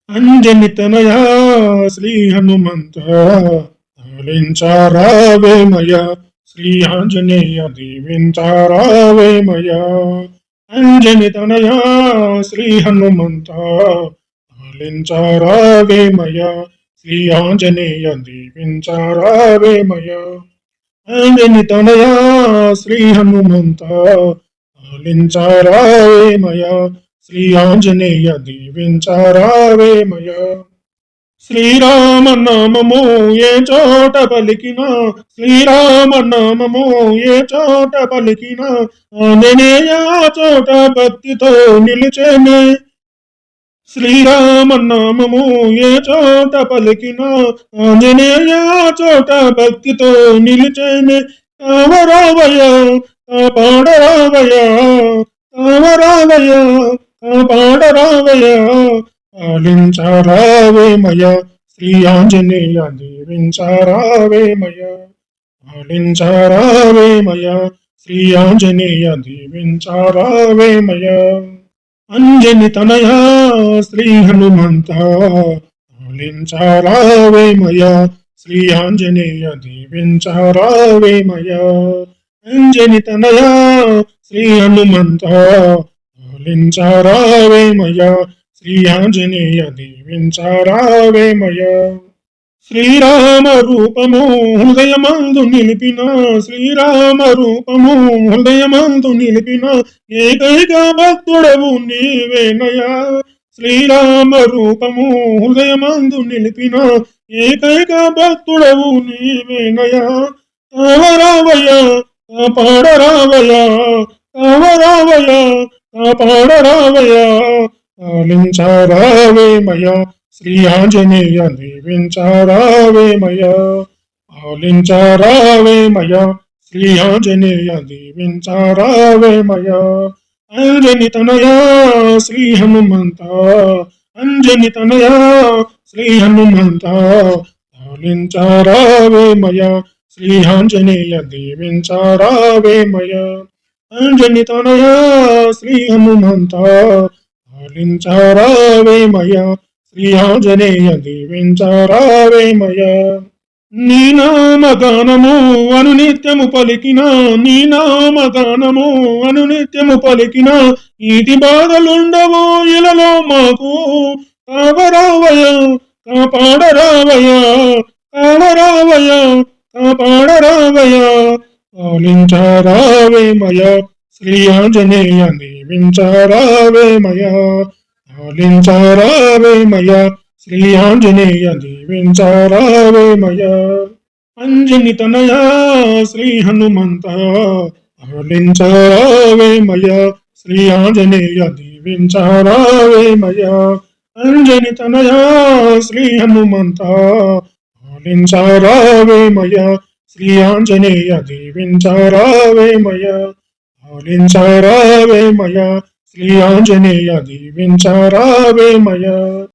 అంజని తనయా శ్రీ హనుమంత ఆలించారావేమయ శ్రీ ఆంజనేయ దీవించారావేమయ అంజని తనయా శ్రీ హనుమంత ఆలించారావేమయ శ్రీ ఆంజనేయ దీవించారావేమయ అంజని తనయా శ్రీ హనుమంత ఆలించారావేమయ శ్రీ ఆంజనేయ దీవించారావేమయ శ్రీరామ నామము ఏ చోట పలికినా శ్రీరామ నామము ఏ చోట పలికినా ఆంజనేయ చోట భక్తితో నిలిచేనే శ్రీరామ నామము ఏ చోట పలికినా ఆంజనేయ చోట భక్తితో నిలిచేనే కావరావయ కాపాడరావయ కావరావయ కాపాడరావయ ఆలించారావేమయ శ్రీ ఆంజనేయ దీవించారావేమయ ఆలించారావేమయ శ్రీ ఆంజనేయ దీవించారావేమయ అంజని తనయా శ్రీ హనుమంత ఆలించారావేమయ శ్రీ ఆంజనేయ దీవించారావేమయ అంజని తనయా శ్రీ హనుమంత ఆలించారావేమయ శ్రీ ఆంజనేయ దీవించారావేమయ శ్రీరామ రూపము హృదయమందు నిలిపిన శ్రీరామ రూపము హృదయమందు నిలిపిన ఏకైక భక్తుడవు నీవేనయా శ్రీరామ రూపము హృదయమందు నిలిపిన ఏకైక భక్తుడవు నీవేనయా కావరావయ కాపాడరావయ కావరావయ కాపాడరావయ ఆలించారావేమయ శ్రీ ఆంజనేయ దీవించారావేమయ ఆలించారావేమయ శ్రీ ఆంజనేయ దీవించారావేమయ అంజని తనయా శ్రీ హనుమంత అంజని తనయా శ్రీ హనుమంత ఆలించారావేమయ శ్రీ ఆంజనేయ దీవించారావేమయ అంజని తనయా శ్రీ హనుమంత ఆలించారావేమయ శ్రీ ఆంజనేయ దీవించారావేమయ నీ నామగానము అనునిత్యము పలికిన నీ నామగానము అనునిత్యము పలికిన ఈతి బాధలుండవు ఇలలో మాకు కావరావయ కాపాడరావయ కావరావయ కాపాడరావయ ఆలించారావేమయ శ్రీ ఆంజనేయ దీవించారావేమయ ఆలించారావేమయ శ్రీ ఆంజనేయ దీవించారావేమయ అంజని తనయా శ్రీ హనుమంత ఆలించారావేమయ శ్రీ ఆంజనేయ దీవించారావేమయ అంజని తనయా శ్రీ హనుమంత ఆలించారావేమయ శ్రీ ఆంజనేయ దీవించారావేమయ ఆలించారావేమయ శ్రీ ఆంజనేయ దీవించారావేమయ